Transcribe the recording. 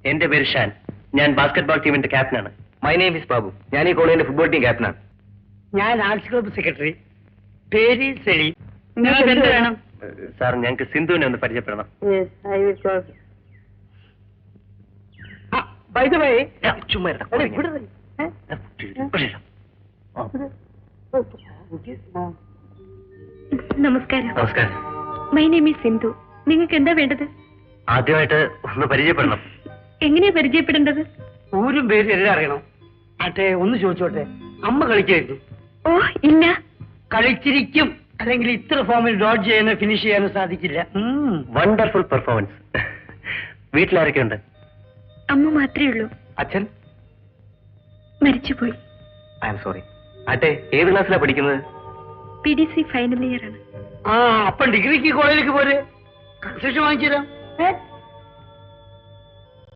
എന്റെ പേര് ഷാൻ. ഞാൻ ബാസ്കറ്റ്ബോൾ ടീമിന്റെ ക്യാപ്റ്റനാണ്. My name is Babu. ഞാൻ ഈ കോളേജിന്റെ ഫുട്ബോൾ ടീം ക്യാപ്റ്റനാണ്. ഞാൻ ആർട്സ് ക്ലബ്ബ് സെക്രട്ടറി. പേര് സെലീം. നിങ്ങൾക്ക് എന്ത് വേണം? സാർ, ഞങ്ങൾക്ക് സിന്ധുവിനെ ഒന്ന് പരിചയപ്പെടണം. ചുമ്മാ ഇരുടാ, നമസ്കാരം. നമസ്കാരം. My name is Sindhu. നിങ്ങൾക്ക് എന്താ വേണ്ടത്? ആദ്യമായിട്ട് ഒന്ന് പരിചയപ്പെടണം. എങ്ങനെയാ പരിചയപ്പെടേണ്ടത്? ഊരും പേര് എല്ലാം അറിയണം. ആട്ടെ, ഒന്ന് ചോദിച്ചോട്ടെ, അമ്മ കളിക്കായിരുന്നു? ഓ ഇല്ല. കളിച്ചിരിക്കും, അല്ലെങ്കിൽ ഇത്ര ഫോമിൽ ഡോട്ട് ചെയ്യാനോ ഫിനിഷ് ചെയ്യാനോ സാധിക്കില്ല. Wonderful performance. വീട്ടിലാരൊക്കെ ഉണ്ട്? അമ്മ മാത്രമേ ഉള്ളൂ. അച്ഛൻ മരിച്ചുപോയി. I am sorry. ആട്ടെ, ഏത് ക്ലാസ്സിലാണ് പഠിക്കുന്നത്? PDC ഫൈനൽ ഇയർ ആണ്. അപ്പം ഡിഗ്രിക്ക് കോളേജിലേക്ക് പോരെ, കൺസെഷൻ വാങ്ങിച്ചു തരാം.